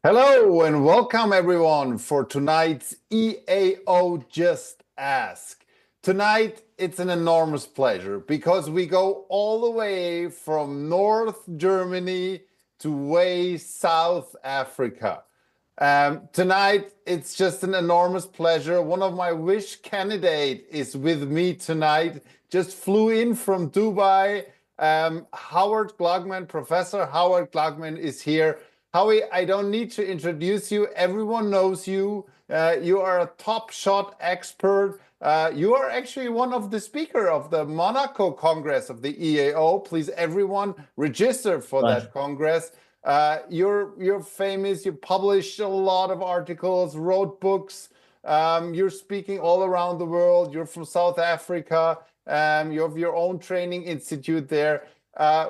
Hello and welcome everyone for tonight's EAO Just Ask. Tonight it's an enormous pleasure because we go all the way from North Germany to way South Africa. Tonight it's just an enormous pleasure. One of my wish candidates is with me tonight. Just flew in from Dubai. Howard Glogman, Professor Howard Glogman is here. Howie, I don't need to introduce you. Everyone knows you. You are a top shot expert. You are actually one of the speaker of the Monaco Congress of the EAO. Please, everyone, register for that Congress. You're famous. You published a lot of articles, wrote books. You're speaking all around the world. You're from South Africa. You have your own training institute there.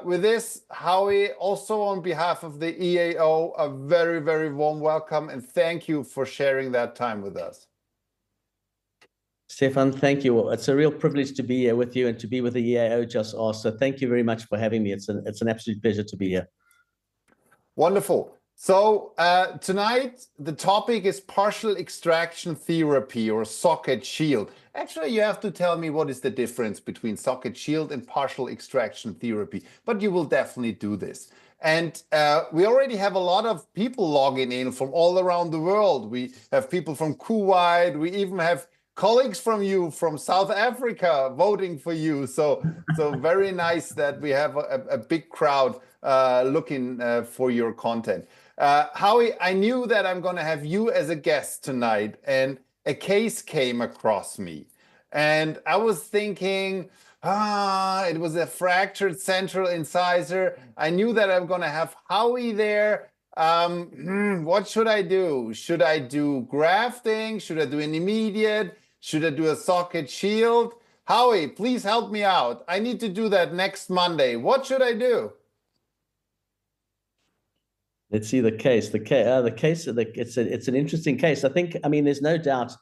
With this, Howie, also on behalf of the EAO, a very, very warm welcome and thank you for sharing that time with us. Stefan, thank you. It's a real privilege to be here with you and to be with the EAO Just Ask. So thank you very much for having me. It's an absolute pleasure to be here. Wonderful. So tonight, the topic is partial extraction therapy or socket shield. Actually, you have to tell me what is the difference between socket shield and partial extraction therapy, but you will definitely do this. And we already have a lot of people logging in from all around the world. We have people from Kuwait. We even have colleagues from you from South Africa voting for you. So very nice that we have a big crowd looking for your content. Howie, I knew that I'm going to have you as a guest tonight, and a case came across me. And I was thinking, it was a fractured central incisor. I knew that I'm going to have Howie there. What should I do? Should I do grafting? Should I do an immediate? Should I do a socket shield? Howie, please help me out. I need to do that next Monday. What should I do? Let's see the case. It's an interesting case. I mean, there's no doubt.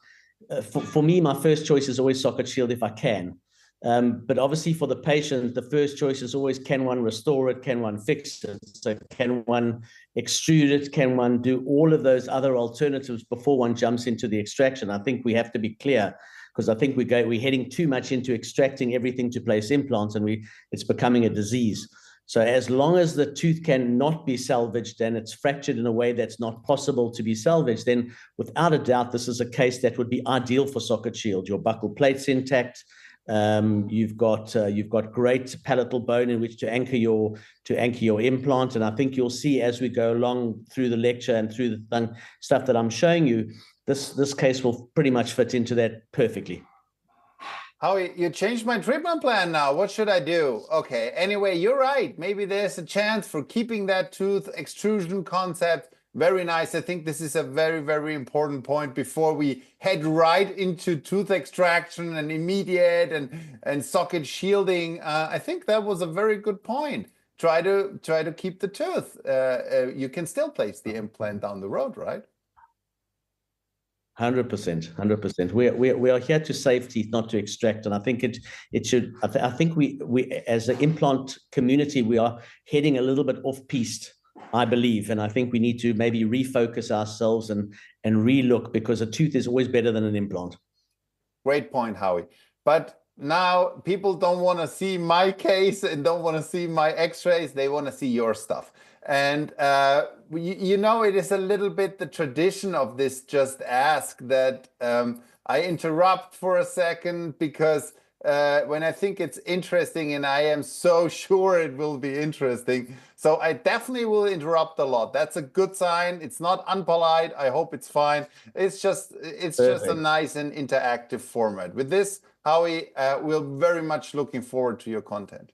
For me, my first choice is always socket shield if I can. But obviously for the patient, the first choice is always, can one restore it? Can one fix it? So can one extrude it? Can one do all of those other alternatives before one jumps into the extraction? I think we have to be clear, because I think we're heading too much into extracting everything to place implants, and it's becoming a disease. So as long as the tooth cannot be salvaged and it's fractured in a way that's not possible to be salvaged, then without a doubt, this is a case that would be ideal for socket shield. Your buccal plate's intact. You've got great palatal bone in which to anchor your implant. And I think you'll see as we go along through the lecture and through the stuff that I'm showing you, this case will pretty much fit into that perfectly. Howie, you changed my treatment plan now. What should I do? Okay, anyway, you're right. Maybe there's a chance for keeping that tooth extrusion concept. Very nice. I think this is a very, very important point before we head right into tooth extraction and immediate and socket shielding. I think that was a very good point. Try to keep the tooth. You can still place the implant down the road, right? 100%. We are here to save teeth, not to extract, and I think it should. I think we as an implant community, we are heading a little bit off piste, I believe, and I think we need to maybe refocus ourselves and relook, because a tooth is always better than an implant. Great point, Howie. But now people don't want to see my case and don't want to see my X-rays. They want to see your stuff. And you know, it is a little bit the tradition of this Just Ask that I interrupt for a second, because when I think it's interesting, and I am so sure it will be interesting. So I definitely will interrupt a lot. That's a good sign. It's not unpolite. I hope it's fine. It's just a nice and interactive format. With this, Howie, we're very much looking forward to your content.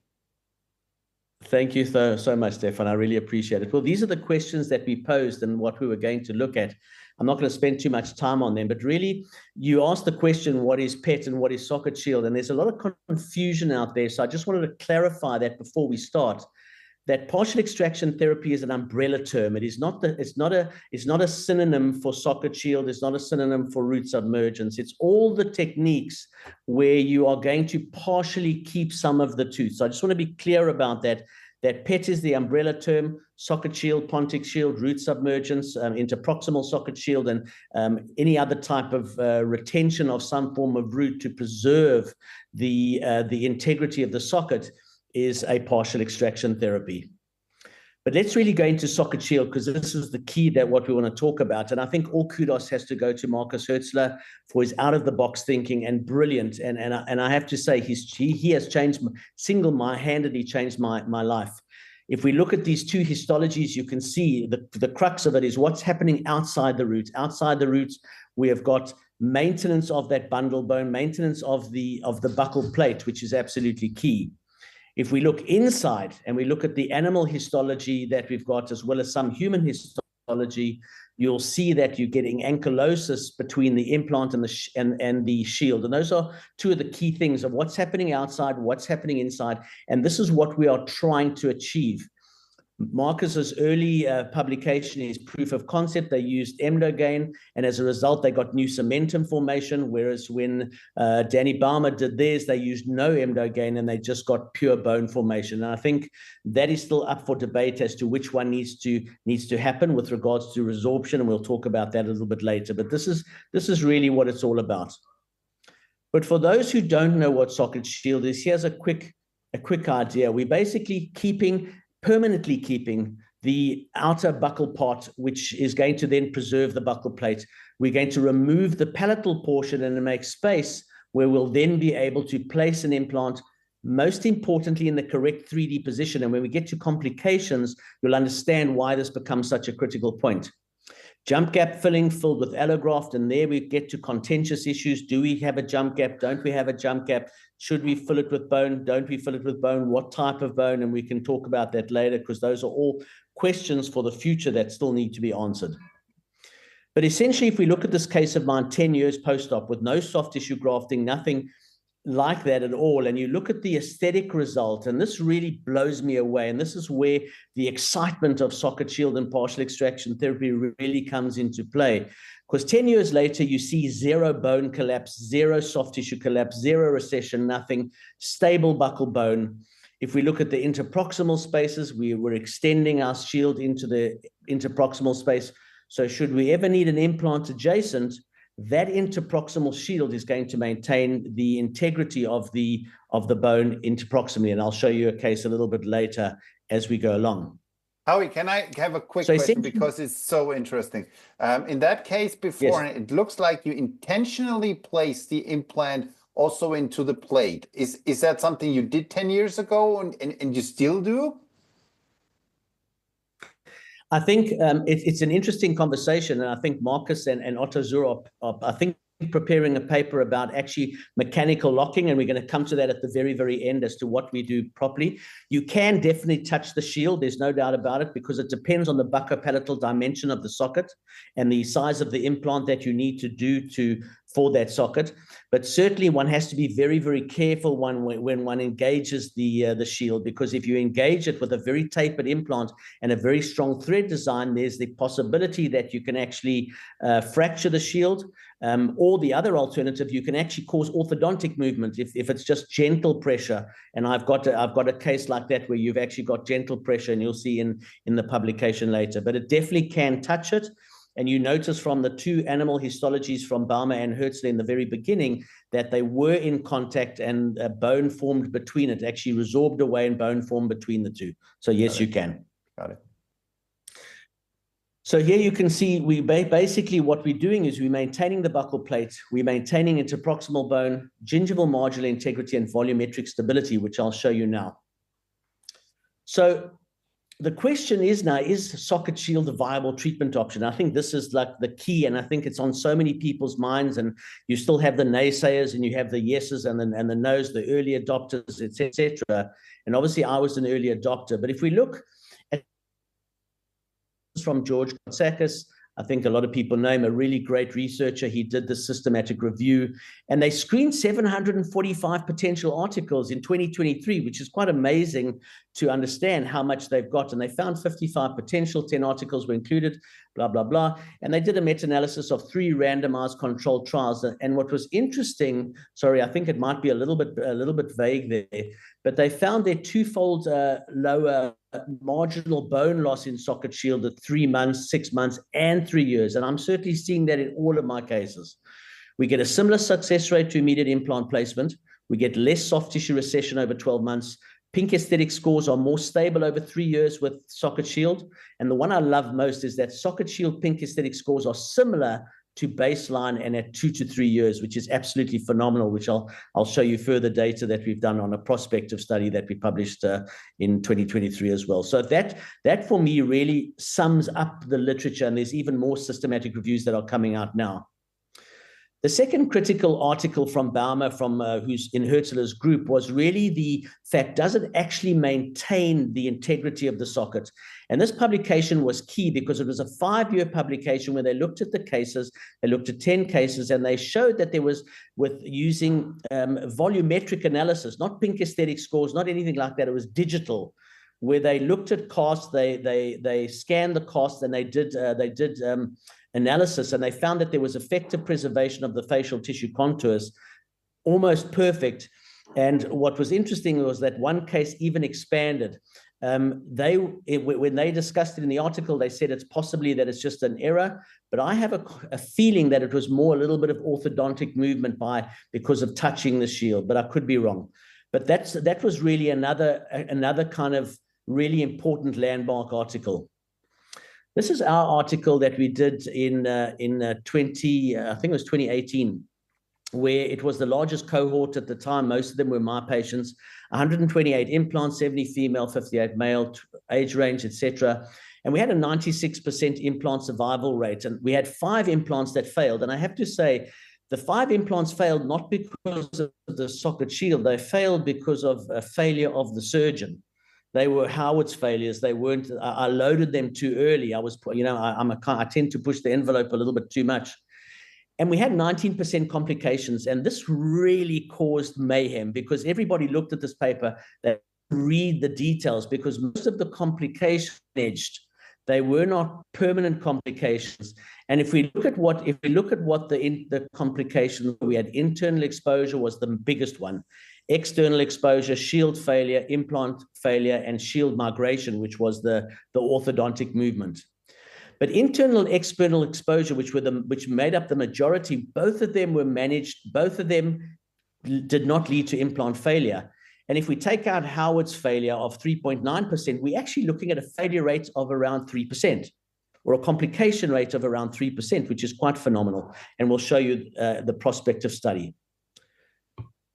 Thank you so much, Stefan. I really appreciate it. Well, these are the questions that we posed and what we were going to look at. I'm not going to spend too much time on them, but really, you asked the question, what is PET and what is socket shield? And there's a lot of confusion out there. So I just wanted to clarify that before we start, that partial extraction therapy is an umbrella term. It is not it's not a synonym for socket shield. It's not a synonym for root submergence. It's all the techniques where you are going to partially keep some of the tooth. So I just want to be clear about that. That PET is the umbrella term, socket shield, Pontic shield, root submergence, interproximal socket shield, and any other type of retention of some form of root to preserve the integrity of the socket is a partial extraction therapy. But let's really go into socket shield, because this is the key that what we want to talk about. And I think all kudos has to go to Marcus Hertzler for his out-of-the-box thinking, and brilliant. And I have to say, he has changed, single-handedly changed my life. If we look at these two histologies, you can see the crux of it is what's happening outside the roots. Outside the roots, we have got maintenance of that bundle bone, maintenance of the buccal plate, which is absolutely key. If we look inside and we look at the animal histology that we've got, as well as some human histology, you'll see that you're getting ankylosis between the implant and the shield. And those are two of the key things of what's happening outside, what's happening inside. And this is what we are trying to achieve. Marcus's early publication is proof of concept. They used Emdogain, and as a result, they got new cementum formation, whereas when Danny Baumer did theirs, they used no Emdogain, and they just got pure bone formation. And I think that is still up for debate as to which one needs to happen with regards to resorption, and we'll talk about that a little bit later. But this is really what it's all about. But for those who don't know what socket shield is, here's a quick idea. We're basically permanently keeping the outer buccal part, which is going to then preserve the buccal plate. We're going to remove the palatal portion and make space where we'll then be able to place an implant, most importantly in the correct 3D position. And when we get to complications, you'll understand why this becomes such a critical point. Jump gap filling filled with allograft, and there we get to contentious issues. Do we have a jump gap? Don't we have a jump gap? Should we fill it with bone? Don't we fill it with bone? What type of bone? And we can talk about that later, because those are all questions for the future that still need to be answered. But essentially, if we look at this case of mine, 10 years post-op with no soft tissue grafting, nothing like that at all, and you look at the aesthetic result, and this really blows me away, and this is where the excitement of socket shield and partial extraction therapy really comes into play, because 10 years later you see zero bone collapse, zero soft tissue collapse, zero recession, nothing, stable buccal bone. If we look at the interproximal spaces, we were extending our shield into the interproximal space, so should we ever need an implant adjacent, that interproximal shield is going to maintain the integrity of the bone interproximally. And I'll show you a case a little bit later as we go along. Howie, can I have a quick question, because it's so interesting? In that case before, yes, it looks like you intentionally placed the implant also into the plate. Is that something you did 10 years ago and you still do? I think it's an interesting conversation, and I think Marcus and Otto Zur are I think preparing a paper about actually mechanical locking, and we're going to come to that at the very, very end as to what we do properly. You can definitely touch the shield, there's no doubt about it, because it depends on the buccopalatal dimension of the socket and the size of the implant that you need to do for that socket. But certainly one has to be very, very careful when one engages the shield, because if you engage it with a very tapered implant and a very strong thread design, there's the possibility that you can actually fracture the shield, or the other alternative, you can actually cause orthodontic movement if it's just gentle pressure. And I've got a case like that where you've actually got gentle pressure, and you'll see in the publication later. But it definitely can touch it. And you notice from the two animal histologies from Baumer and Hertzler in the very beginning that they were in contact, and bone formed between it, actually resorbed away and bone formed between the two. So yes, you can. Got it. So here you can see basically what we're doing is we're maintaining the buccal plate, we're maintaining interproximal bone, gingival marginal integrity, and volumetric stability, which I'll show you now. So the question is now, is socket shield a viable treatment option? I think this is like the key, and I think it's on so many people's minds, and you still have the naysayers and you have the yeses and the no's, the early adopters, etc. And obviously I was an early adopter, but if we look at from George Kotsakis, I think a lot of people know him, a really great researcher. He did the systematic review, and they screened 745 potential articles in 2023, which is quite amazing to understand how much they've got. And they found 55 potential, 10 articles were included. blah, blah, blah. And they did a meta-analysis of 3 randomized controlled trials. And what was interesting, sorry, I think it might be a little bit vague there, but they found their twofold lower marginal bone loss in Socket Shield at 3 months, 6 months, and 3 years. And I'm certainly seeing that in all of my cases. We get a similar success rate to immediate implant placement. We get less soft tissue recession over 12 months. Pink aesthetic scores are more stable over 3 years with Socket Shield. And the one I love most is that Socket Shield pink aesthetic scores are similar to baseline and at 2 to 3 years, which is absolutely phenomenal, which I'll show you further data that we've done on a prospective study that we published in 2023 as well. So that for me really sums up the literature, and there's even more systematic reviews that are coming out now. The second critical article from Baumer, who's in Hertzler's group, was really the fact, does it actually maintain the integrity of the socket? And this publication was key because it was a 5-year publication where they looked at the cases, they looked at 10 cases, and they showed that there was, with using volumetric analysis, not pink aesthetic scores, not anything like that, it was digital, where they looked at costs, they scanned the costs, and they did analysis, and they found that there was effective preservation of the facial tissue contours, almost perfect. And what was interesting was that one case even expanded. When they discussed it in the article, they said it's possibly that it's just an error, but I have a feeling that it was more a little bit of orthodontic movement because of touching the shield, but I could be wrong. But that was really another kind of really important landmark article. This is our article that we did in 2018, where it was the largest cohort at the time. Most of them were my patients, 128 implants, 70 female, 58 male, age range, etc. And we had a 96% implant survival rate. And we had 5 implants that failed. And I have to say, the 5 implants failed not because of the Socket Shield. They failed because of a failure of the surgeon. They were Howard's failures. They weren't. I loaded them too early. I tend to push the envelope a little bit too much. And we had 19% complications. And this really caused mayhem because everybody looked at this paper, they read the details, because most of the complications they were not permanent complications. And if we look at what the complications, we had internal exposure was the biggest one. External exposure, shield failure, implant failure, and shield migration, which was the orthodontic movement. But internal external exposure, which made up the majority, both of them were managed, both of them did not lead to implant failure. And if we take out Howard's failure of 3.9%, we're actually looking at a failure rate of around 3%, or a complication rate of around 3%, which is quite phenomenal. And we'll show you the prospective study.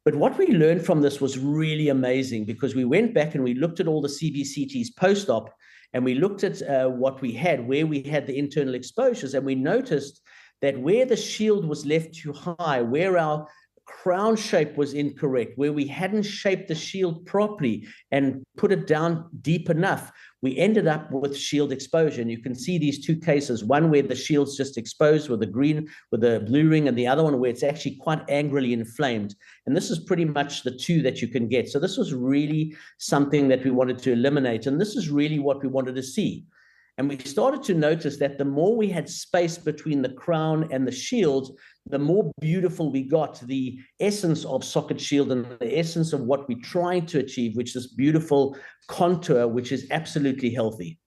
But what we learned from this was really amazing, because we went back and we looked at all the CBCTs post-op, and we looked at what we had, where we had the internal exposures, and we noticed that where the shield was left too high, where our crown shape was incorrect, where we hadn't shaped the shield properly and put it down deep enough, we ended up with shield exposure. And you can see these 2 cases, one where the shield's just exposed with the blue ring, and the other one where it's actually quite angrily inflamed. And this is pretty much the 2 that you can get. So this was really something that we wanted to eliminate. And this is really what we wanted to see. And we started to notice that the more we had space between the crown and the shield, the more beautiful we got, the essence of Socket Shield and the essence of what we're trying to achieve, which is beautiful contour, which is absolutely healthy.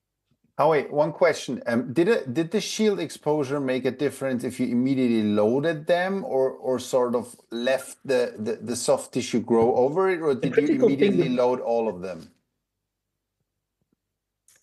Oh, wait, one question. Did the shield exposure make a difference if you immediately loaded them or sort of left the soft tissue grow over it, or did you immediately load all of them?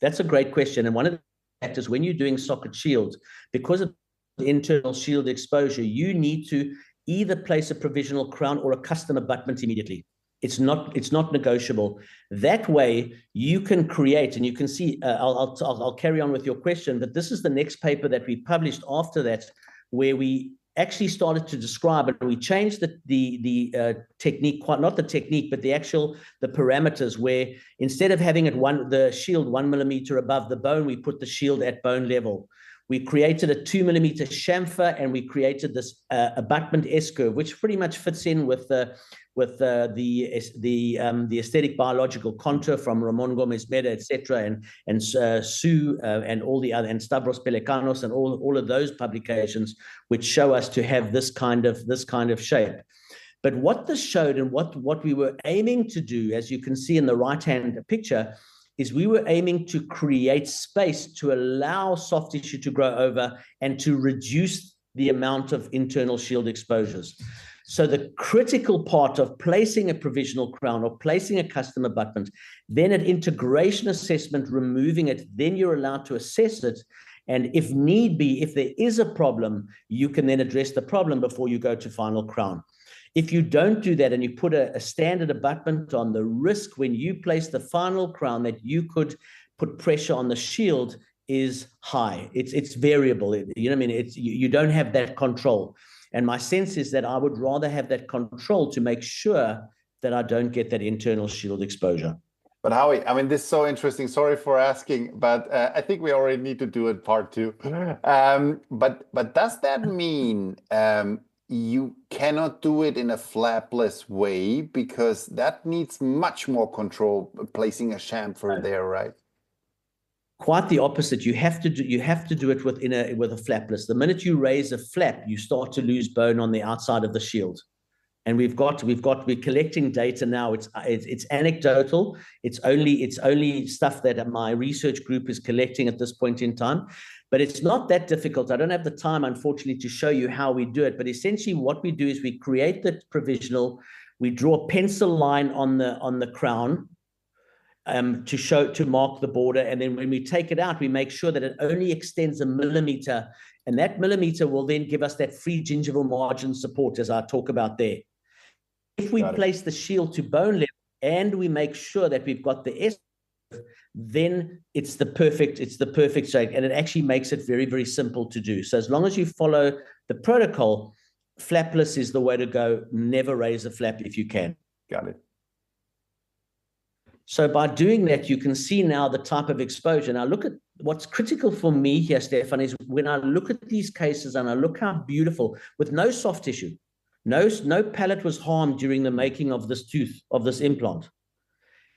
That's a great question. And one of the factors when you're doing Socket Shield, because of the internal shield exposure, you need to either place a provisional crown or a custom abutment immediately. It's not negotiable. That way you can create, and you can see, I'll carry on with your question, but this is the next paper that we published after that, where we actually started to describe it. We changed the technique, not the technique, but the parameters, where instead of having the shield 1 millimeter above the bone, we put the shield at bone level. We created a 2 millimeter chamfer, and we created this abutment S-curve, which pretty much fits in with the aesthetic biological contour from Ramon Gomez Meda, etc., and Sue and all the other, and Stavros Pelikanos and all of those publications, which show us to have this kind of shape. But what this showed, and what we were aiming to do, as you can see in the right-hand picture, is we were aiming to create space to allow soft tissue to grow over and to reduce the amount of internal shield exposures. So the critical part of placing a provisional crown or placing a custom abutment, then at integration assessment, removing it, then you're allowed to assess it. And if need be, if there is a problem, you can then address the problem before you go to final crown. If you don't do that and you put a standard abutment on, the risk when you place the final crown that you could put pressure on the shield is high. It's variable. You know what I mean? You don't have that control. And my sense is that I would rather have that control to make sure that I don't get that internal shield exposure. But Howie, I mean, this is so interesting. Sorry for asking, but I think we already need to do it part 2. But does that mean you cannot do it in a flapless way, because that needs much more control, placing a chamfer there, right? Quite the opposite. You have to do it with a flapless. The minute you raise a flap, you start to lose bone on the outside of the shield. And we're collecting data now. It's anecdotal. It's only stuff that my research group is collecting at this point in time. But it's not that difficult. I don't have the time, unfortunately, to show you how we do it. But essentially what we do is we create the provisional, we draw a pencil line on the crown to mark the border. And then when we take it out, we make sure that it only extends 1 millimeter. And that millimeter will then give us that free gingival margin support, as I talk about there. If we place the shield to bone level and we make sure that we've got the S, then it's the perfect shape, and it actually makes it very, very simple to do. So as long as you follow the protocol, flapless is the way to go. Never raise a flap if you can. Got it. So by doing that, you can see now the type of exposure. Now look at what's critical for me here, Stefan, is when I look at these cases and I look how beautiful, with no soft tissue, no palate was harmed during the making of this tooth, of this implant.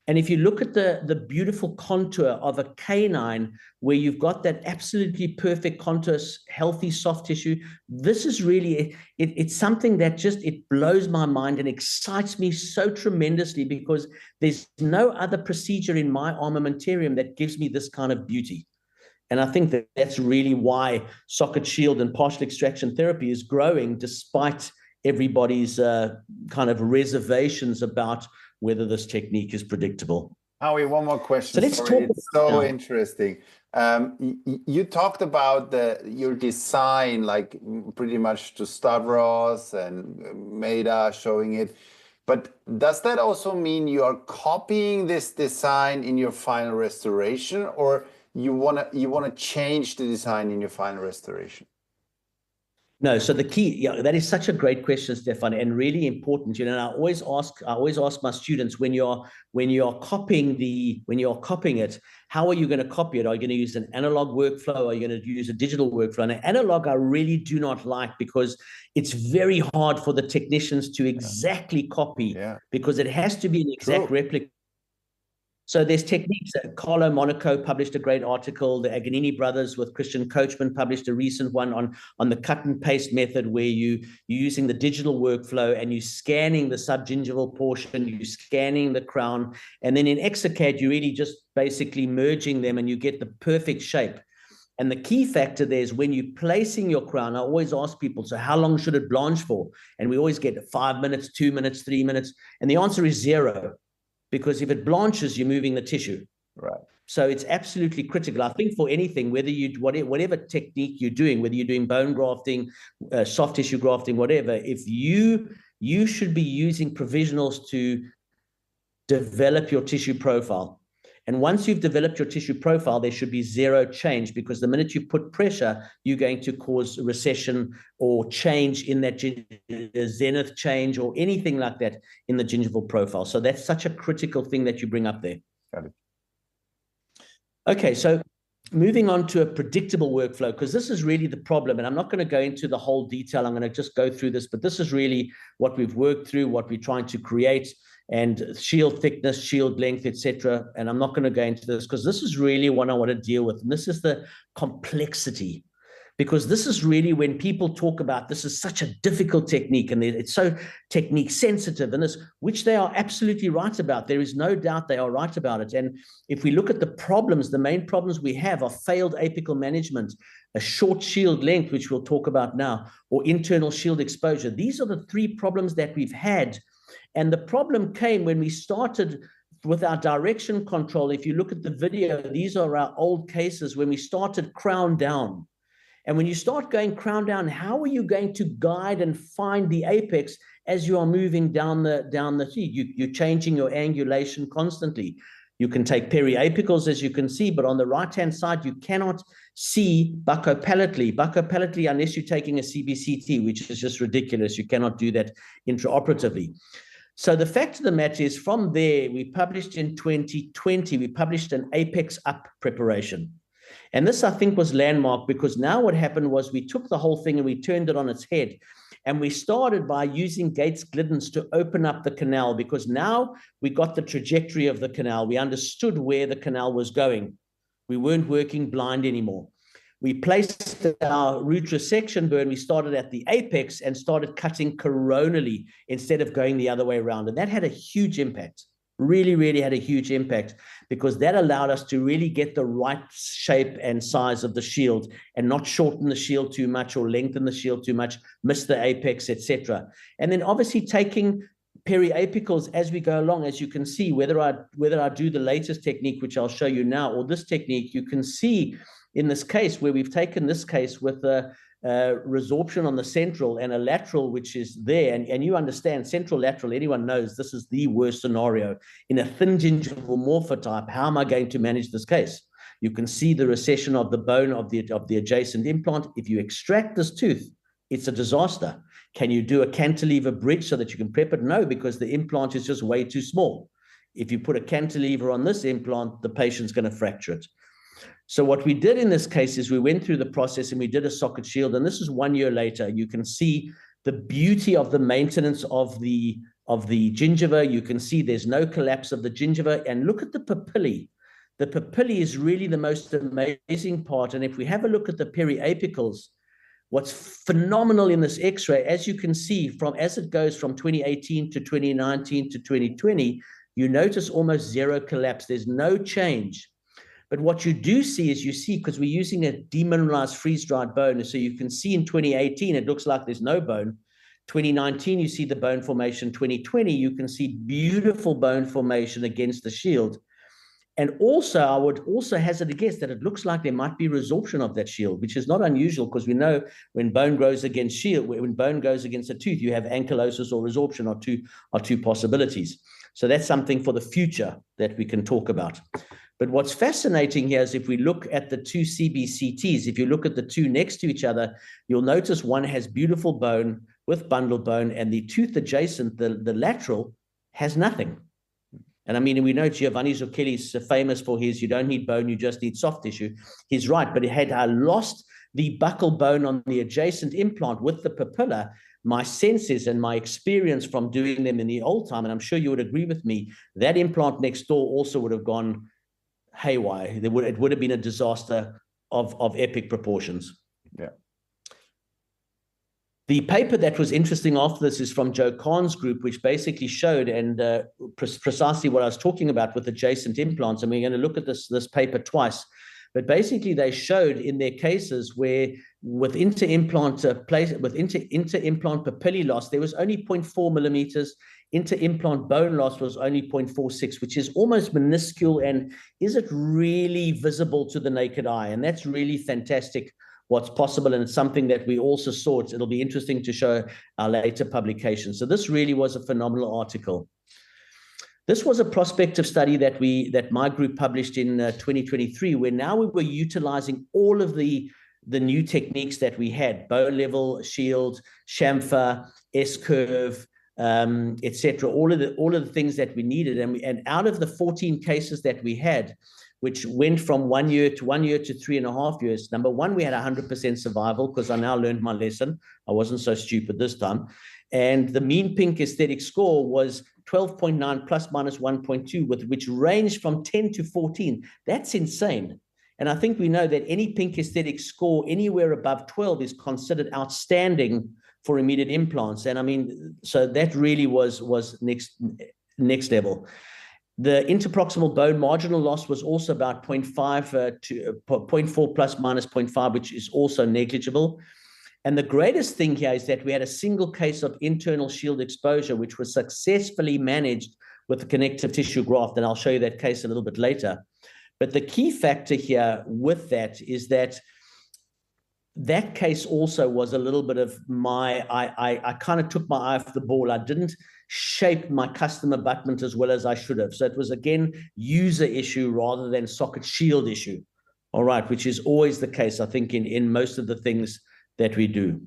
And if you look at the beautiful contour of a canine, where you've got that absolutely perfect contour, healthy soft tissue, this is really, it's something that just, it blows my mind and excites me so tremendously, because there's no other procedure in my armamentarium that gives me this kind of beauty. And I think that that's really why socket shield and partial extraction therapy is growing, despite everybody's kind of reservations about whether this technique is predictable. Howie, one more question. So let's talk. It's so interesting. You talked about your design, like pretty much to Stavros and Meda showing it. But does that also mean you are copying this design in your final restoration, or you wanna change the design in your final restoration? No, so the key, that is such a great question, Stefan, and really important. And I always ask my students, when you're copying it, how are you going to copy it? Are you going to use an analog workflow? Are you going to use a digital workflow? And analog, I really do not like, because it's very hard for the technicians to exactly copy, because it has to be an exact replica. So there's techniques that Carlo Monaco published a great article. The Aganini brothers with Christian Coachman published a recent one on the cut and paste method, where you're using the digital workflow and you're scanning the subgingival portion, you're scanning the crown, and then in Exocad, you're really just basically merging them and you get the perfect shape. And the key factor there is when you're placing your crown, I always ask people, so how long should it blanch for? And we always get 5 minutes, 2 minutes, 3 minutes. And the answer is 0. Because if it blanches, you're moving the tissue. Right. So it's absolutely critical. I think for anything, whatever technique you're doing, whether you're doing bone grafting, soft tissue grafting, whatever, if you should be using provisionals to develop your tissue profile. And once you've developed your tissue profile, there should be 0 change, because the minute you put pressure, you're going to cause recession or change in that zenith change or anything like that in the gingival profile. So that's such a critical thing that you bring up there. Got it. Okay, so moving on to a predictable workflow, because this is really the problem. And I'm not going to go into the whole detail. I'm going to just go through this, but this is really what we've worked through, what we're trying to create, and shield thickness, shield length, etc. And I'm not going to go into this because this is really what I want to deal with. And this is the complexity, because this is really when people talk about this is such a difficult technique and it's so technique sensitive, and this, which they are absolutely right about. There is no doubt they are right about it. And if we look at the problems, the main problems we have are failed apical management, a short shield length, which we'll talk about now, or internal shield exposure. These are the three problems that we've had. And the problem came when we started with our direction control. If you look at the video, these are our old cases when we started crown down. And when you start going crown down, how are you going to guide and find the apex as you are moving down the sheet? You're changing your angulation constantly. You can take periapicals, as you can see, but on the right-hand side, you cannot see buccopalatally. Buccopalatally, unless you're taking a CBCT, which is just ridiculous. You cannot do that intraoperatively. So the fact of the matter is, from there, we published in 2020, we published an apex up preparation. And this, I think, was landmark, because now what happened was we took the whole thing and we turned it on its head. And we started by using Gates Gliddens to open up the canal, because now we got the trajectory of the canal. We understood where the canal was going. We weren't working blind anymore. We placed our root resection burn. We started at the apex and started cutting coronally instead of going the other way around. And that had a huge impact, really, really had a huge impact, because that allowed us to really get the right shape and size of the shield and not shorten the shield too much or lengthen the shield too much, miss the apex, etc. And then obviously taking periapicals as we go along. As you can see, whether I do the latest technique, which I'll show you now, or this technique, you can see in this case where we've taken this case with a resorption on the central and a lateral, which is there. And you understand central lateral, anyone knows this is the worst scenario. In a thin gingival morphotype, how am I going to manage this case? You can see the recession of the bone of the adjacent implant. If you extract this tooth, it's a disaster. Can you do a cantilever bridge so that you can prep it? No, because the implant is just way too small. If you put a cantilever on this implant, the patient's going to fracture it. So what we did in this case is we went through the process and we did a socket shield. And this is 1 year later. You can see the beauty of the maintenance of the gingiva. You can see there's no collapse of the gingiva. And look at the papillae. The papillae is really the most amazing part. And if we have a look at the periapicals, what's phenomenal in this X-ray, as you can see, as it goes from 2018 to 2019 to 2020, you notice almost zero collapse. There's no change. But what you do see is because we're using a demineralized freeze-dried bone, so you can see in 2018, it looks like there's no bone. 2019, you see the bone formation. 2020, you can see beautiful bone formation against the shield. And also, I would also hazard a guess that it looks like there might be resorption of that shield, which is not unusual, because we know when bone grows against shield, when bone goes against a tooth, you have ankylosis or resorption are two possibilities. So that's something for the future that we can talk about. But what's fascinating here is if we look at the two CBCTs, if you look at the two next to each other, you'll notice one has beautiful bone with bundled bone, and the tooth adjacent, the lateral, has nothing. And I mean, we know Giovanni Zucchelli is famous for his, you don't need bone, you just need soft tissue. He's right, but had I lost the buccal bone on the adjacent implant with the papilla, my senses and my experience from doing them in the old time, and I'm sure you would agree with me, that implant next door also would have gone haywire. It would have been a disaster of epic proportions. Yeah. The paper that was interesting after this is from Joe Kahn's group, which basically showed precisely what I was talking about with adjacent implants. And we're going to look at this paper twice. But basically, they showed in their cases where with inter-implant papillae loss, there was only 0.4 millimeters. Inter-implant bone loss was only 0.46, which is almost minuscule. And is it really visible to the naked eye? And that's really fantastic what's possible. And it's something that we also saw. It'll be interesting to show our later publication. So this really was a phenomenal article. This was a prospective study that my group published in 2023, where now we were utilizing all of the new techniques that we had: bone level, shield, chamfer, S-curve, etc. All of the things that we needed, and out of the 14 cases that we had, which went from 1 year to 1 year to 3.5 years. Number one, we had 100% survival because I now learned my lesson. I wasn't so stupid this time. And the mean pink aesthetic score was 12.9 plus minus 1.2, which ranged from 10 to 14. That's insane. And I think we know that any pink aesthetic score anywhere above 12 is considered outstanding for immediate implants. And I mean, so that really was next level. The interproximal bone marginal loss was also about 0.5 to 0.4 plus minus 0.5, which is also negligible. And the greatest thing here is that we had a single case of internal shield exposure, which was successfully managed with the connective tissue graft. And I'll show you that case a little bit later. But the key factor here with that is that that case also was a little bit of I kind of took my eye off the ball. I didn't shape my custom abutment as well as I should have. So it was, again, user issue rather than socket shield issue. All right, which is always the case, I think, in most of the things that we do.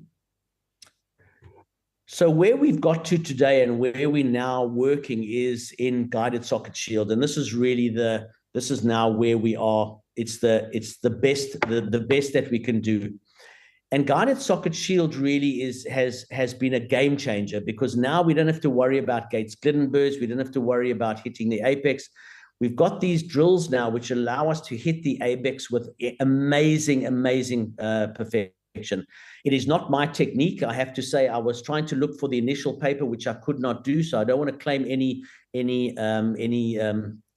So where we've got to today and where we're now working is in guided socket shield. And this is really this is now where we are. It's the best that we can do. And guided socket shield really has been a game changer, because now we don't have to worry about Gates-Glidden-Burrs. We don't have to worry about hitting the apex. We've got these drills now which allow us to hit the apex with amazing perfection. It is not my technique. I have to say, I was trying to look for the initial paper, which I could not do. So I don't want to claim any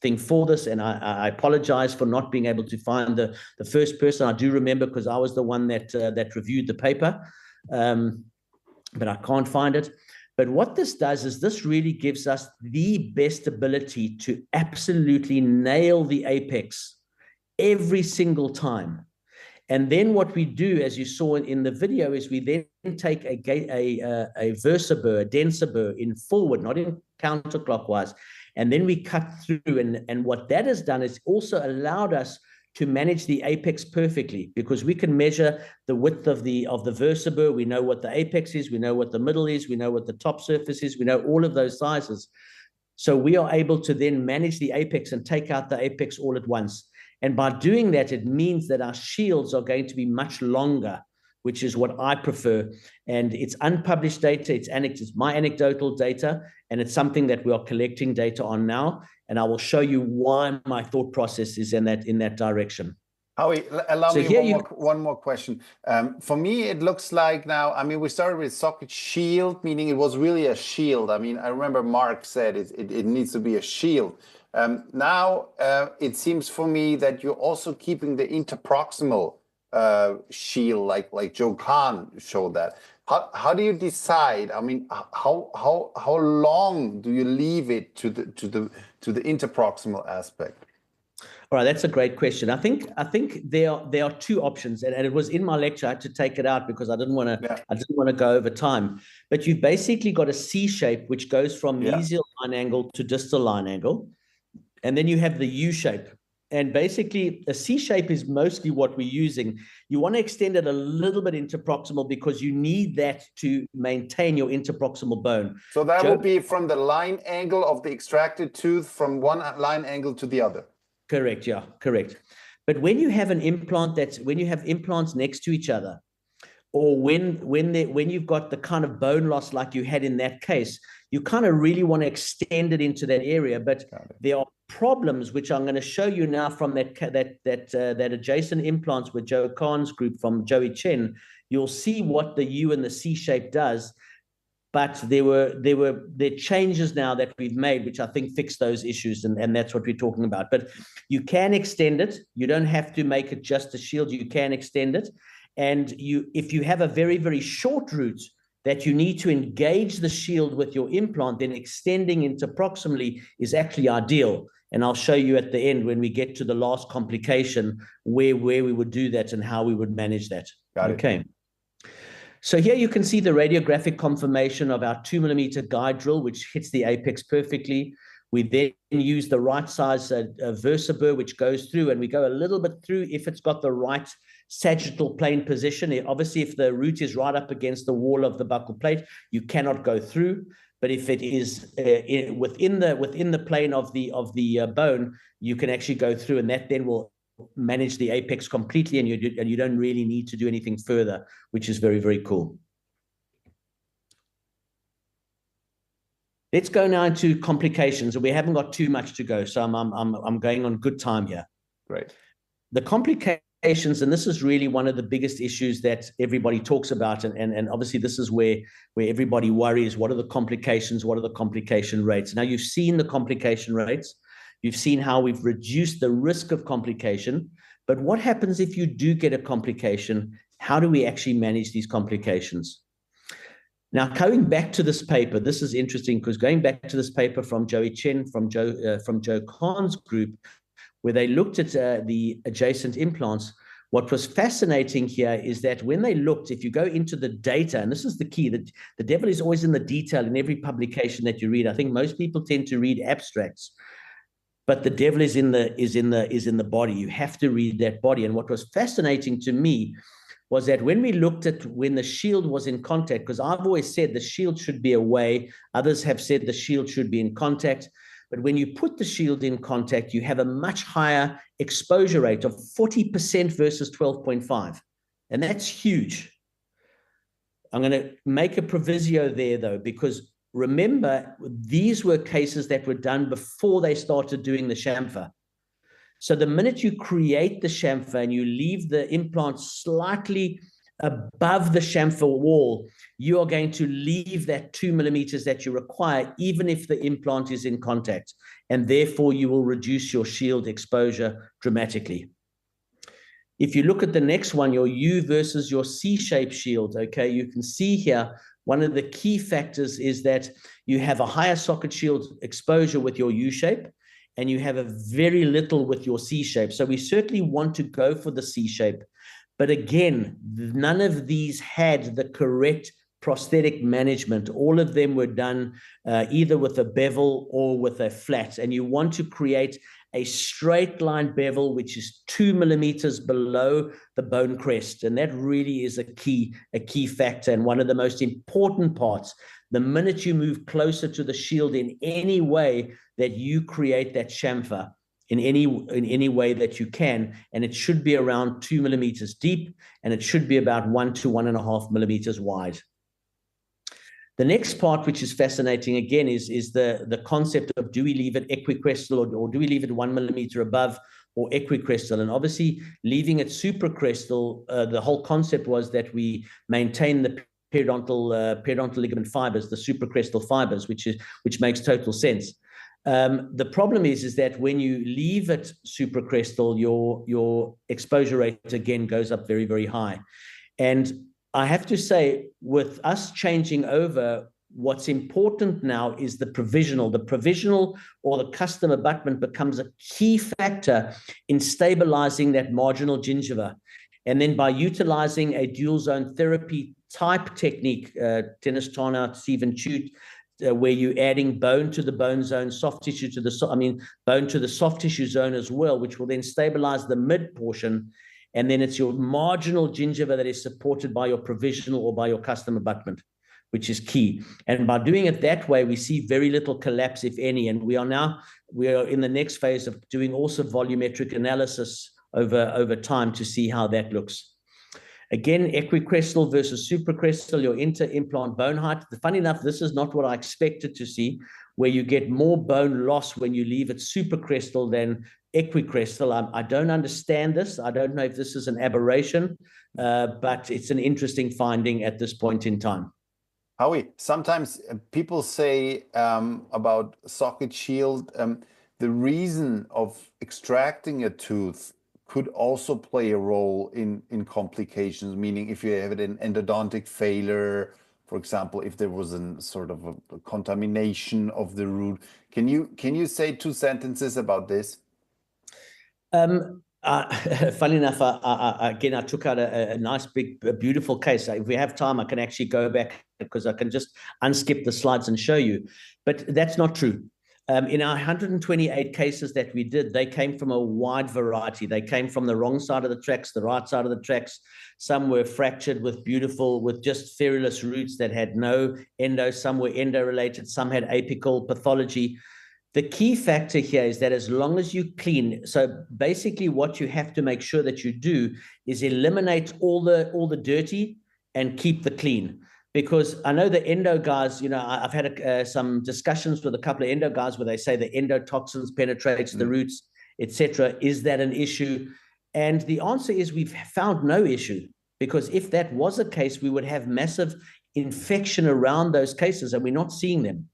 thing for this, and I apologize for not being able to find the first person. I do remember, because I was the one that reviewed the paper, but I can't find it. But what this does is this really gives us the best ability to absolutely nail the apex every single time. And then what we do, as you saw in the video, is we then take a VersaBurr, a denser burr in forward, not in counterclockwise. And then we cut through. And what that has done is also allowed us to manage the apex perfectly, because we can measure the width of the VersaBurr. We know what the apex is. We know what the middle is. We know what the top surface is. We know all of those sizes. So we are able to then manage the apex and take out the apex all at once. And by doing that, it means that our shields are going to be much longer, which is what I prefer. And it's unpublished data. It's my anecdotal data, and it's something that we are collecting data on now. And I will show you why my thought process is in that direction. Howie, allow me one more question. For me, it looks like now, I mean, we started with socket shield, meaning it was really a shield. I mean, I remember Mark said it needs to be a shield. Now, it seems for me that you're also keeping the interproximal shield, like Joe Kahn showed that. How do you decide? I mean, how long do you leave it to the interproximal aspect? All right, that's a great question. I think there are two options, and it was in my lecture. I had to take it out because I didn't want to go over time. But you've basically got a C shape which goes from mesial line angle to distal line angle, and then you have the U shape. And basically, a C shape is mostly what we're using. You want to extend it a little bit interproximal because you need that to maintain your interproximal bone. So that will be from the line angle of the extracted tooth from one line angle to the other. Correct. Yeah, correct. But when you have an implant when you have implants next to each other, or when you've got the kind of bone loss like you had in that case, you kind of really want to extend it into that area. But there are problems which I'm going to show you now from that adjacent implants with Joe Kahn's group from Joey Chen. You'll see what the U and the C shape does. But there are changes now that we've made, which I think fix those issues, and that's what we're talking about. But you can extend it. You don't have to make it just a shield. You can extend it. And if you have a very, very short route that you need to engage the shield with your implant, then extending interproximally is actually ideal. And I'll show you at the end when we get to the last complication where we would do that and how we would manage that. Got it. Okay. So here you can see the radiographic confirmation of our 2mm guide drill, which hits the apex perfectly. We then use the right size VersaBurr, which goes through, and we go a little bit through if it's got the right sagittal plane position. Obviously, if the root is right up against the wall of the buccal plate, you cannot go through. But if it is within the plane of the bone, you can actually go through, and that then will manage the apex completely, and you don't really need to do anything further, which is very, very cool. Let's go now into complications. We haven't got too much to go, so I'm going on good time here. Great. The complications, and this is really one of the biggest issues that everybody talks about, and obviously this is where everybody worries. What are the complications? What are the complication rates? Now, you've seen the complication rates. You've seen how we've reduced the risk of complication. But what happens if you do get a complication? How do we actually manage these complications? Now, going back to this paper, this is interesting, because going back to this paper from Joey Chen, from Joe Kahn's group, where they looked at the adjacent implants, what was fascinating here is that when they looked, if you go into the data, and this is the key, that the devil is always in the detail in every publication that you read. I think most people tend to read abstracts, but the devil is in the body. You have to read that body. And what was fascinating to me was that when we looked at when the shield was in contact, because I've always said the shield should be away, others have said the shield should be in contact, but when you put the shield in contact, you have a much higher exposure rate of 40% versus 12.5, and that's huge. I'm going to make a proviso there, though, because remember, these were cases that were done before they started doing the chamfer. So the minute you create the chamfer and you leave the implant slightly above the chamfer wall, you are going to leave that 2 millimeters that you require, even if the implant is in contact, and therefore you will reduce your shield exposure dramatically. If you look at the next one, your U versus your C-shaped shield, okay, you can see here, one of the key factors is that you have a higher socket shield exposure with your U-shape, and you have a very little with your C-shape. So we certainly want to go for the C-shape. But again, none of these had the correct prosthetic management. All of them were done either with a bevel or with a flat. And you want to create a straight line bevel, which is 2 millimeters below the bone crest. And that really is a key factor, and one of the most important parts. The minute you move closer to the shield in any way that you create that chamfer, in any way that you can, and it should be around 2 millimeters deep, and it should be about 1 to 1.5 millimeters wide. The next part, which is fascinating again, is the concept of, do we leave it equicrestal or do we leave it 1 millimeter above or equicrestal? And obviously leaving it supracrestal, the whole concept was that we maintain the periodontal ligament fibers, the supracrestal fibers, which makes total sense. The problem is that when you leave it supracrestal, your exposure rate again goes up very, very high. And I have to say, with us changing over, what's important now is the provisional. The provisional or the custom abutment becomes a key factor in stabilizing that marginal gingiva. And then by utilizing a dual zone therapy type technique, Dennis Tarnout, Stephen Chute, where you're adding bone to the bone zone, soft tissue to the, bone to the soft tissue zone as well, which will then stabilize the mid portion. And then it's your marginal gingiva that is supported by your provisional or by your custom abutment, which is key. And by doing it that way, we see very little collapse, if any. And we are in the next phase of doing also volumetric analysis over time to see how that looks. Again, equicrestal versus supracrestal, your inter-implant bone height. Funny enough, this is not what I expected to see, where you get more bone loss when you leave it supracrestal than equicrestal. I don't understand this. I don't know if this is an aberration, but it's an interesting finding at this point in time. Howie, sometimes people say about socket shield, the reason of extracting a tooth could also play a role in complications, meaning if you have an endodontic failure, for example, if there was a sort of a contamination of the root. Can you say 2 sentences about this? Funny enough, I took out a nice, big, beautiful case. If we have time, I can actually go back because I can just unskip the slides and show you. But that's not true. In our 128 cases that we did, they came from a wide variety. They came from the wrong side of the tracks, the right side of the tracks. Some were fractured with just ferrulous roots that had no endo. Some were endo-related. Some had apical pathology. The key factor here is that as long as you clean, so basically what you have to make sure that you do is eliminate all the dirty and keep the clean. Because I know the endo guys, I've had some discussions with a couple of endo guys where they say the endotoxins penetrates the roots, etc. Is that an issue? And the answer is we've found no issue, because if that was a case, we would have massive infection around those cases, and we're not seeing them.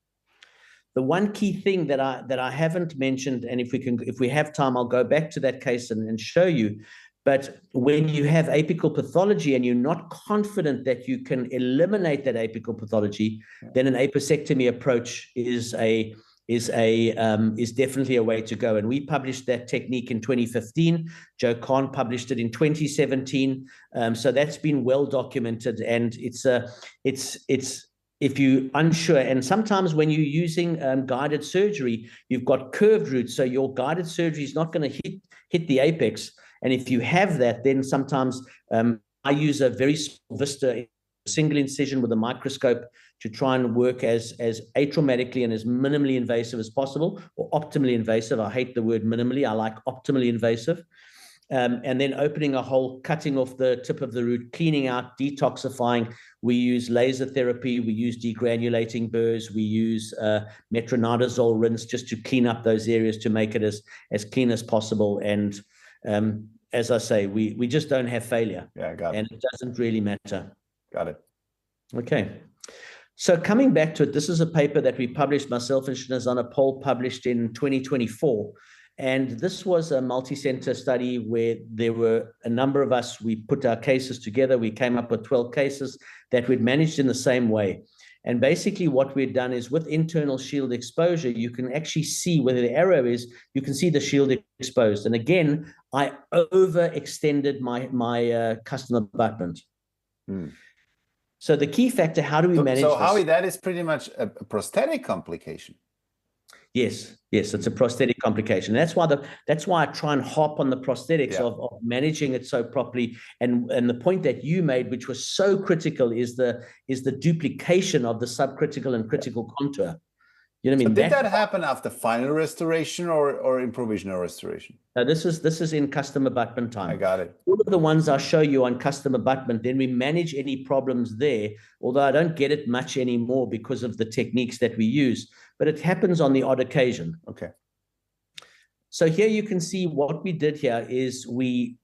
The one key thing that I haven't mentioned, and if we have time, I'll go back to that case and show you. But when you have apical pathology and you're not confident that you can eliminate that apical pathology, then an apicectomy approach is definitely a way to go. And we published that technique in 2015. Joe Kahn published it in 2017. So that's been well documented, and it's if you're unsure, and sometimes when you're using guided surgery, you've got curved roots, so your guided surgery is not going to hit the apex. And if you have that, then sometimes I use a very small vista, single incision with a microscope, to try and work as atraumatically and as minimally invasive as possible, or optimally invasive. I hate the word minimally. I like optimally invasive. And then opening a hole, cutting off the tip of the root, cleaning out, detoxifying. We use laser therapy. We use degranulating burrs. We use metronidazole rinse just to clean up those areas, to make it as clean as possible. And as I say, we just don't have failure. Yeah, got it. And it doesn't really matter. Got it. Okay. So coming back to it, this is a paper that we published, myself and Shinazana Pol published in 2024. And this was a multi-center study where there were a number of us. We put our cases together. We came up with 12 cases that we'd managed in the same way. And basically what we'd done is, with internal shield exposure, you can actually see where the arrow is. You can see the shield exposed. And again, I overextended my custom abutment. So the key factor, how do we manage so this? Howie, that is pretty much a prosthetic complication. Yes, it's a prosthetic complication. That's why I try and hop on the prosthetics of managing it so properly. And the point that you made, which was so critical, is the duplication of the subcritical and critical contour. You know what I mean? So did that happen after final restoration or in provisional restoration? No, this is in custom abutment time. I got it. All of the ones I show you on custom abutment, then we manage any problems there, although I don't get it much anymore because of the techniques that we use, but it happens on the odd occasion. Okay. So here you can see what we did here is we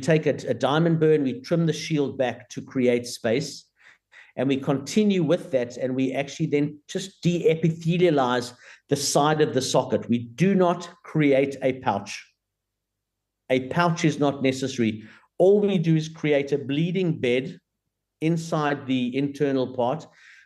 take a diamond burr and we trim the shield back to create space. And we continue with that, and we actually then just de-epithelialize the side of the socket. We do not create a pouch. A pouch is not necessary. All we do is create a bleeding bed inside the internal part.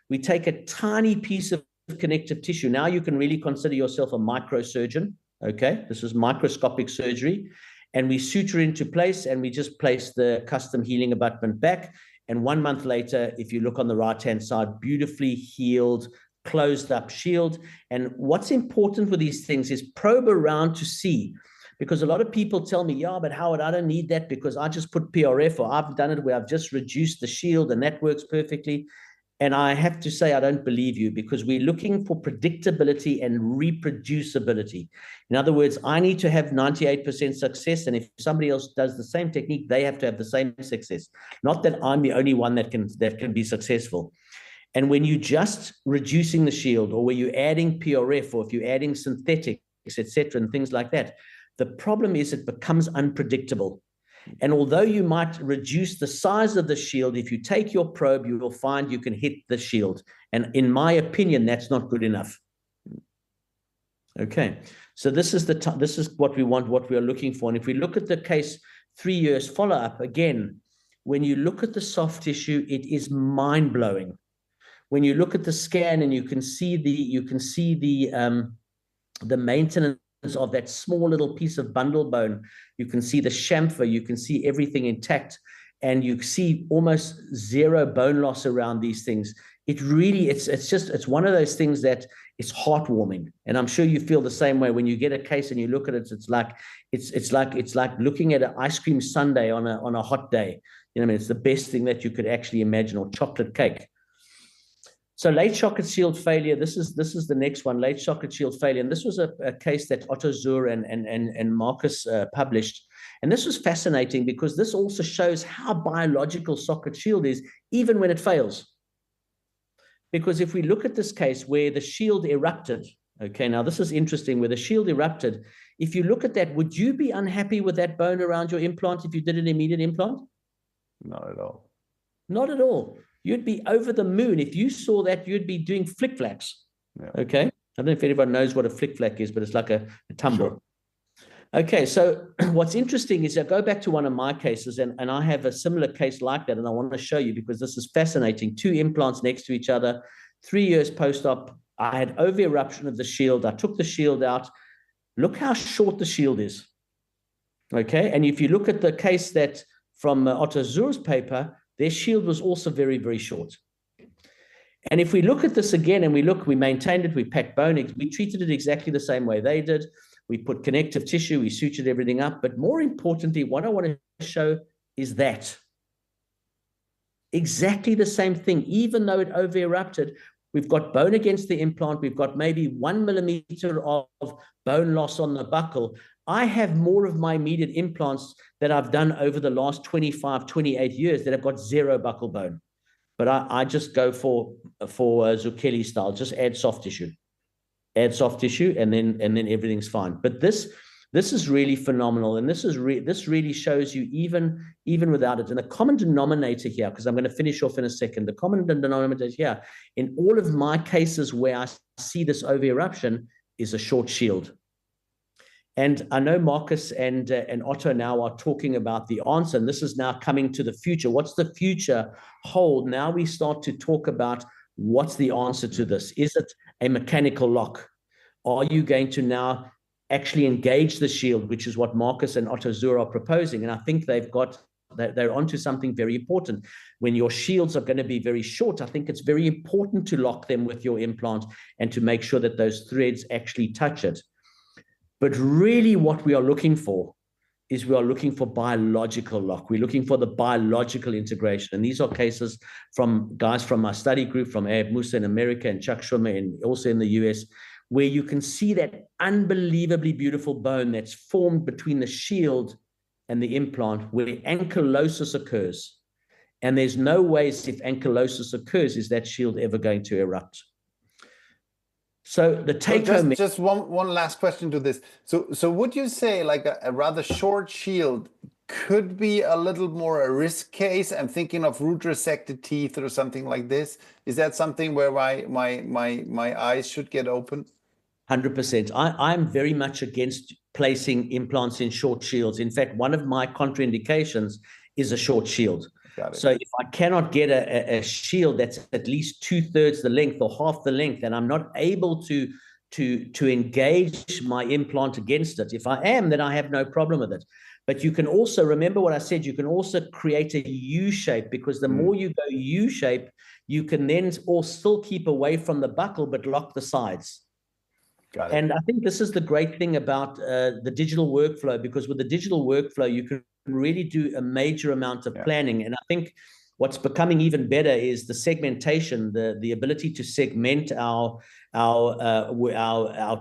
We take a tiny piece of connective tissue. Now you can really consider yourself a microsurgeon, okay? This is microscopic surgery. And we suture into place, and we just place the custom healing abutment back. And 1 month later, if you look on the right-hand side, beautifully healed, closed up shield. And what's important with these things is probe around to see, because a lot of people tell me, yeah, but Howard, I don't need that because I just put PRF, or I've done it where I've just reduced the shield and that works perfectly. And I have to say, I don't believe you, because we're looking for predictability and reproducibility. In other words, I need to have 98% success. And if somebody else does the same technique, they have to have the same success. Not that I'm the only one that can be successful. And when you're just reducing the shield, or when you're adding PRF, or if you're adding synthetics, etc., and things like that, the problem is it becomes unpredictable. And although you might reduce the size of the shield, if you take your probe, you will find you can hit the shield. And in my opinion, that's not good enough. Okay, so this is what we want, what we are looking for. And if we look at the case 3 years follow-up, again, when you look at the soft tissue, it is mind-blowing. When you look at the scan and you can see the maintenance of that small little piece of bundle bone, you can see the chamfer, you can see everything intact, and you see almost zero bone loss around these things. it really, it's one of those things that is heartwarming. And I'm sure you feel the same way when you get a case and you look at it. It's like looking at an ice cream sundae on a hot day. You know what I mean? It's the best thing that you could actually imagine, or chocolate cake. So late socket shield failure, this is the next one, late socket shield failure. And this was a case that Otto Zur and Marcus published. And this was fascinating because this also shows how biological socket shield is, even when it fails. Because if we look at this case where the shield erupted, okay, now this is interesting, where the shield erupted, if you look at that, would you be unhappy with that bone around your implant if you did an immediate implant? Not at all. Not at all. You'd be over the moon. If you saw that, you'd be doing flick-flacks. Yeah. Okay. I don't know if anyone knows what a flick-flack is, but it's like a tumble. Sure. Okay, so what's interesting is I go back to one of my cases, and I have a similar case like that, and I want to show you because this is fascinating. 2 implants next to each other, 3 years post-op. I had over-eruption of the shield. I took the shield out. Look how short the shield is. Okay, and if you look at the case that from Otto Zur's paper, their shield was also very, very short. And if we look at this again, and we maintained it, we packed bone, we treated it exactly the same way they did. We put connective tissue, we sutured everything up. But more importantly, what I want to show is that exactly the same thing, even though it over-erupted, we've got bone against the implant, we've got maybe 1 millimeter of bone loss on the buccal. I have more of my immediate implants that I've done over the last 25, 28 years that have got 0 buccal bone. But I just go for Zucchelli style, just add soft tissue. Add soft tissue, and then everything's fine. But this is really phenomenal, and this really shows you even without it. And the common denominator here, because I'm going to finish off in a second, the common denominator here in all of my cases where I see this over-eruption is a short shield. And I know Marcus and Otto now are talking about the answer, and this is now coming to the future. What's the future hold? Now we start to talk about what's the answer to this. Is it a mechanical lock? Are you going to now actually engage the shield, which is what Marcus and Otto Zur are proposing? And I think they're onto something very important. When your shields are going to be very short, I think it's very important to lock them with your implant and to make sure that those threads actually touch it. But really what we are looking for is we are looking for biological lock. We're looking for the biological integration. And these are cases from guys from my study group, from Ayab Musa in America and Chuck Schumer, and also in the US, where you can see that unbelievably beautiful bone that's formed between the shield and the implant, where ankylosis occurs. And there's no ways, if ankylosis occurs, is that shield ever going to erupt. So the take home. Just one last question to this. So would you say like a rather short shield could be a little more a risk case? I'm thinking of root resected teeth or something like this. Is that something where my eyes should get open? 100%. I'm very much against placing implants in short shields. In fact, one of my contraindications is a short shield. So if I cannot get a shield that's at least 2/3 the length or half the length, and I'm not able to engage my implant against it, if I am, then I have no problem with it. But you can also, remember what I said, you can also create a U shape, because the more you go U shape, you can then still keep away from the buccal, but lock the sides. Got it. And I think this is the great thing about the digital workflow, because with the digital workflow, you can really do a major amount of planning. And I think what's becoming even better is the segmentation, the ability to segment our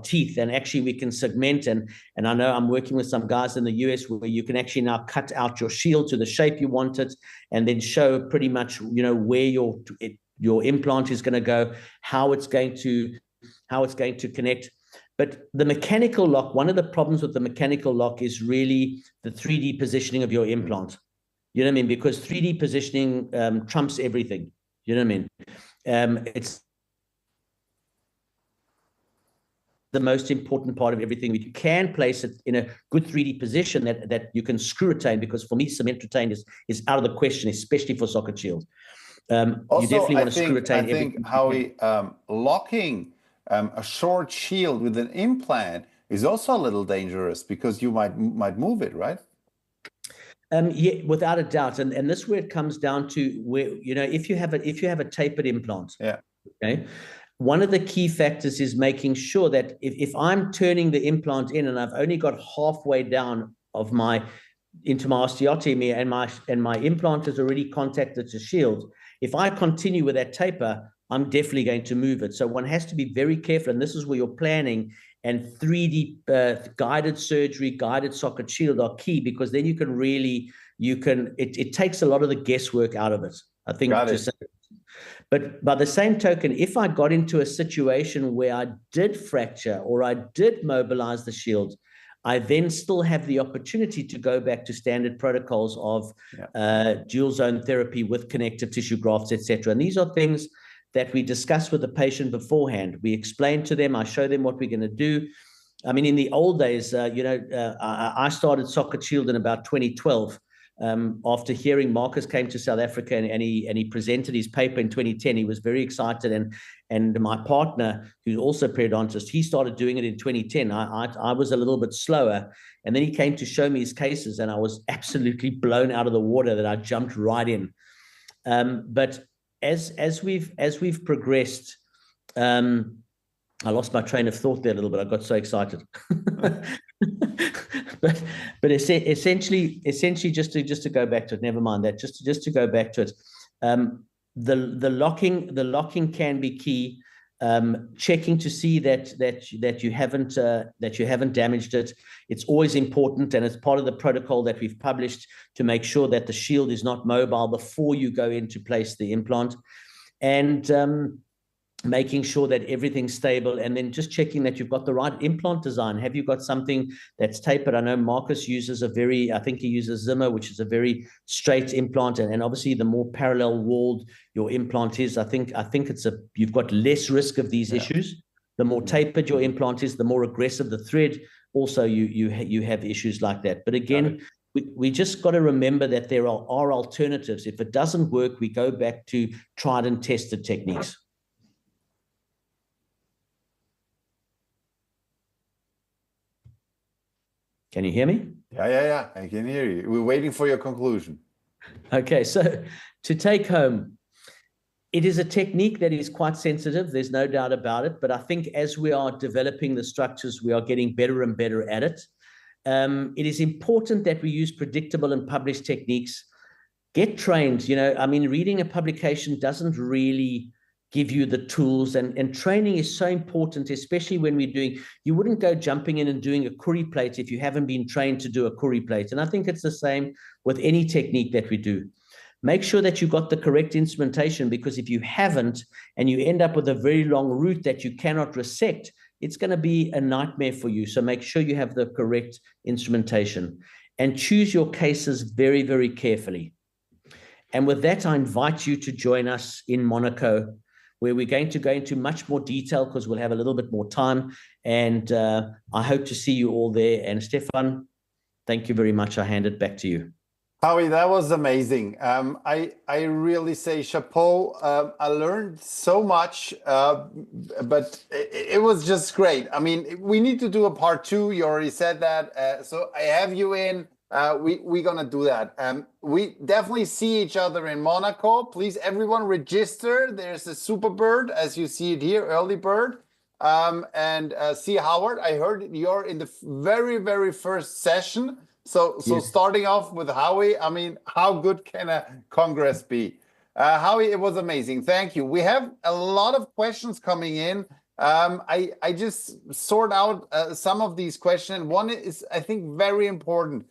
teeth, and actually we can segment. And I know I'm working with some guys in the US where you can actually now cut out your shield to the shape you want it, and then show pretty much, you know, where your implant is going to go, how it's going to connect. But the mechanical lock, one of the problems with the mechanical lock is really the 3D positioning of your implant. You know what I mean? Because 3D positioning trumps everything. You know what I mean? It's the most important part of everything. You can place it in a good 3D position that you can screw retain, because for me, cement retain is out of the question, especially for socket shields. Also, you definitely want to screw retain. I think Howie, locking a short shield with an implant is also a little dangerous, because you might move it, right? Yeah, without a doubt, and this is where it comes down to where, you know, if you have a tapered implant, Yeah. okay, one of the key factors is making sure that if I'm turning the implant in and I've only got halfway down of into my osteotomy and my implant has already contacted the shield, if I continue with that taper, I'm definitely going to move it. So one has to be very careful, and this is where your planning and 3D guided surgery, guided socket shield are key, because then it takes a lot of the guesswork out of it, I think. But by the same token, if I got into a situation where I did fracture or I did mobilize the shield, I then still have the opportunity to go back to standard protocols of dual zone therapy with connective tissue grafts, etc. And these are things that we discuss with the patient beforehand. We explain to them, I show them what we're going to do. I mean, in the old days, I started Socket Shield in about 2012. After hearing Marcus came to South Africa and he presented his paper in 2010, he was very excited. And my partner, who's also a periodontist, he started doing it in 2010. I was a little bit slower. And then he came to show me his cases, and I was absolutely blown out of the water that I jumped right in. But as we've progressed, I lost my train of thought there a little bit. I got so excited. but essentially, just to go back to it. Never mind that. Just to go back to it. The locking can be key. Checking to see that you haven't damaged it. It's always important, and it's part of the protocol that we've published to make sure that the shield is not mobile before you go in to place the implant, and making sure that everything's stable, and then just checking that you've got the right implant design. Have you got something that's tapered? I know Marcus uses I think he uses Zimmer, which is a very straight implant, and obviously the more parallel walled your implant is, I think you've got less risk of these issues. The more tapered your implant is, the more aggressive the thread. Also, you have issues like that. But again, we just got to remember that there are alternatives. If it doesn't work, we go back to tried and tested techniques. Can you hear me? Yeah. I can hear you. We're waiting for your conclusion. Okay, so to take home, it is a technique that is quite sensitive. There's no doubt about it. But I think as we are developing the structures, we are getting better and better at it. It is important that we use predictable and published techniques. Get trained. You know, I mean, reading a publication doesn't really give you the tools, and training is so important, especially when you wouldn't go jumping in and doing a curry plate if you haven't been trained to do a curry plate. And I think it's the same with any technique that we do. Make sure that you've got the correct instrumentation, because if you haven't and you end up with a very long root that you cannot resect, it's going to be a nightmare for you. So make sure you have the correct instrumentation, and choose your cases very, very carefully. And with that, I invite you to join us in Monaco, where we're going to go into much more detail, because we'll have a little bit more time. And I hope to see you all there. And Stefan, thank you very much. I hand it back to you. Howie, that was amazing. I really say chapeau. I learned so much, but it was just great. I mean, we need to do a part 2. You already said that. So I have you in. We're going to do that. We definitely see each other in Monaco. Please, everyone, register. There's a super bird, as you see it here, early bird. And see Howard, I heard you're in the very, very first session. So yes. Starting off with Howie, I mean, how good can a congress be? Howie, it was amazing. Thank you. We have a lot of questions coming in. I just sort out some of these questions. One is, I think, very important.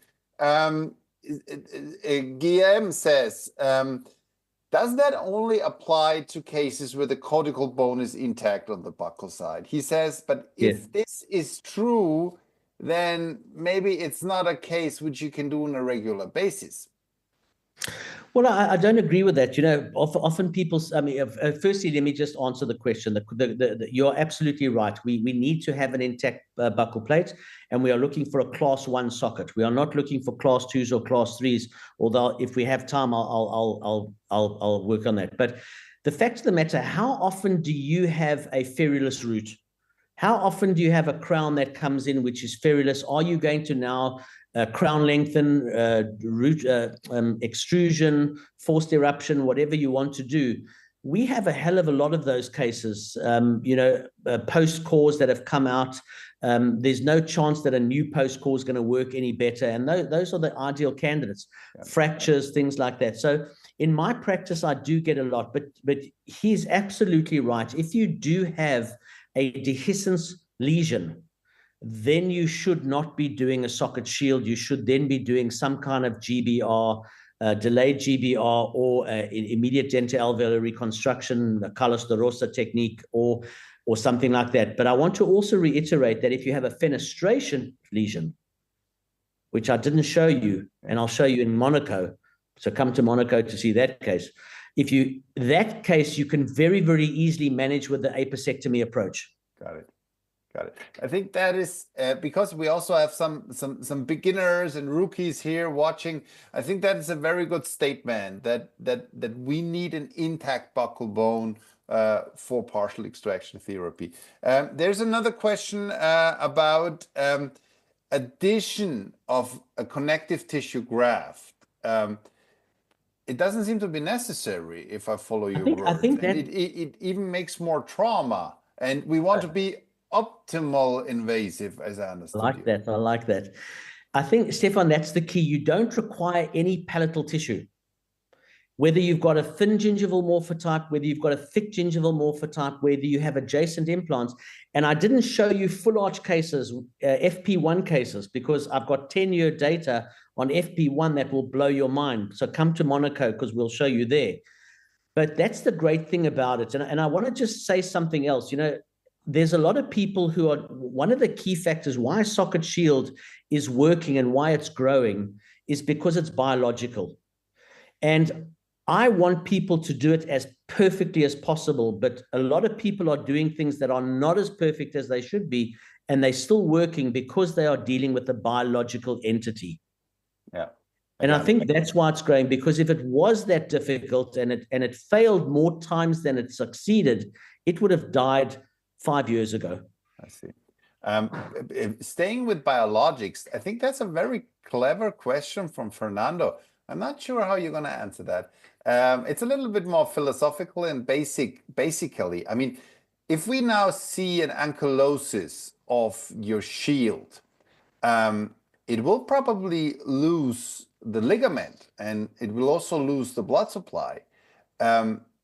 Guillaume says, does that only apply to cases where the cortical bone is intact on the buccal side? He says, but if this is true, then maybe it's not a case which you can do on a regular basis. Well, I don't agree with that. You know, often people, I mean, firstly, let me just answer the question. You're absolutely right. We need to have an intact buccal plate, and we are looking for a class 1 socket. We are not looking for class 2s or class 3s, although if we have time, I'll work on that. But the fact of the matter, how often do you have a ferrulous root? How often do you have a crown that comes in which is ferrulous? Are you going to now crown lengthen, root extrusion, forced eruption, whatever you want to do. We have a hell of a lot of those cases, post-cores that have come out. There's no chance that a new post-core is going to work any better. And those are the ideal candidates, fractures, things like that. So in my practice, I do get a lot, but he's absolutely right. If you do have a dehiscence lesion, then you should not be doing a socket shield. You should then be doing some kind of GBR, delayed GBR, or immediate dental-alveolar reconstruction, a Carlos de Rosa technique, or something like that. But I want to also reiterate that if you have a fenestration lesion, which I didn't show you, and I'll show you in Monaco, so come to Monaco to see that case. That case, you can very, very easily manage with the apicectomy approach. Got it. Got it. I think that is because we also have some beginners and rookies here watching. I think that is a very good statement that we need an intact buccal bone for partial extraction therapy. There's another question about addition of a connective tissue graft. It doesn't seem to be necessary if I follow your words. I think that it even makes more trauma, and we want to be optimal invasive, as I understand. I like that. I think, Stefan, that's the key. You don't require any palatal tissue. Whether you've got a thin gingival morphotype, whether you've got a thick gingival morphotype, whether you have adjacent implants. And I didn't show you full arch cases, FP1 cases, because I've got 10-year data on FP1 that will blow your mind. So come to Monaco because we'll show you there. But that's the great thing about it. And I want to just say something else. There's a lot of people who are, one of the key factors why socket shield is working and why it's growing is because it's biological. And I want people to do it as perfectly as possible, but a lot of people are doing things that are not as perfect as they should be, and they're still working because they are dealing with a biological entity. Yeah. And I think that's why it's growing, because if it was that difficult and it failed more times than it succeeded, it would have died 5 years ago. I see. Staying with biologics, I think that's a very clever question from Fernando. I'm not sure how you're going to answer that. It's a little bit more philosophical and basically. I mean, if we now see an ankylosis of your shield, it will probably lose the ligament and it will also lose the blood supply.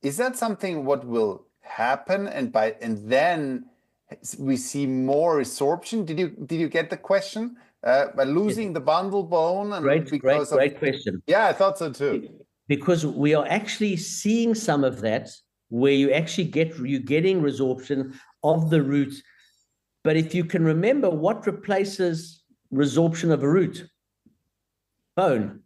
Is that something what will happen and then we see more resorption? Did you get the question? By losing the bundle bone? And great question. Yeah, I thought so too. Because we are actually seeing some of that where you actually you're getting resorption of the root. But if you can remember, what replaces resorption of a root? Bone.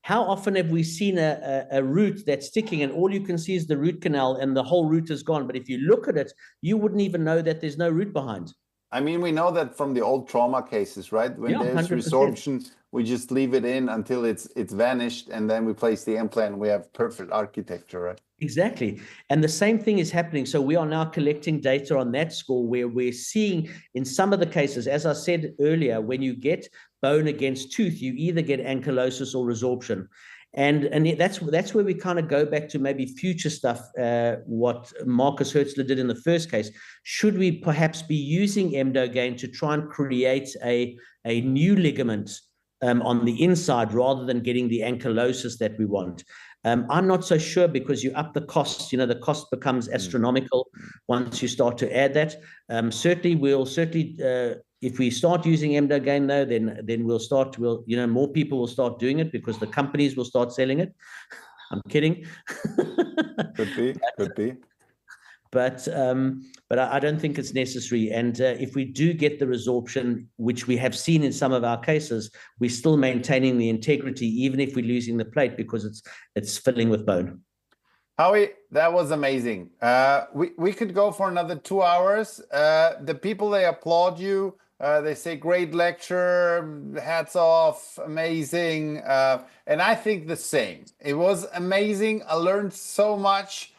How often have we seen a root that's sticking and all you can see is the root canal and the whole root is gone? But if you look at it, you wouldn't even know that there's no root behind. I mean, we know that from the old trauma cases, right? When there's 100%. Resorption, we just leave it in until it's vanished, and then we place the implant and we have perfect architecture, right? Exactly. And the same thing is happening. So we are now collecting data on that score where we're seeing in some of the cases, as I said earlier, when you get bone against tooth, you either get ankylosis or resorption. And that's where we kind of go back to maybe future stuff, what Marcus Hertzler did in the first case. Should we perhaps be using Emdogain to try and create a new ligament on the inside rather than getting the ankylosis that we want? I'm not so sure because you up the cost. The cost becomes astronomical once you start to add that. If we start using Emdogain though, then more people will start doing it because the companies will start selling it. I'm kidding. Could be. But I don't think it's necessary. And if we do get the resorption, which we have seen in some of our cases, we're still maintaining the integrity, even if we're losing the plate because it's filling with bone. Howie, that was amazing. We could go for another 2 hours. The people, they applaud you. They say, great lecture, hats off, amazing. And I think the same. It was amazing. I learned so much.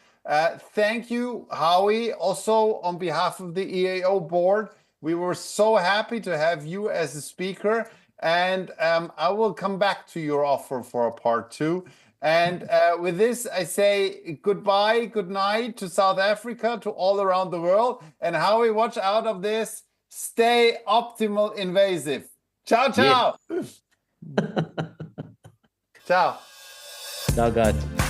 Thank you, Howie. Also, on behalf of the EAO board, we were so happy to have you as a speaker. And I will come back to your offer for a part 2. And with this, I say goodbye, good night to South Africa, to all around the world. And Howie, watch out of this. Stay optimal invasive. Ciao, ciao. Yes. Ciao. Ciao, guys.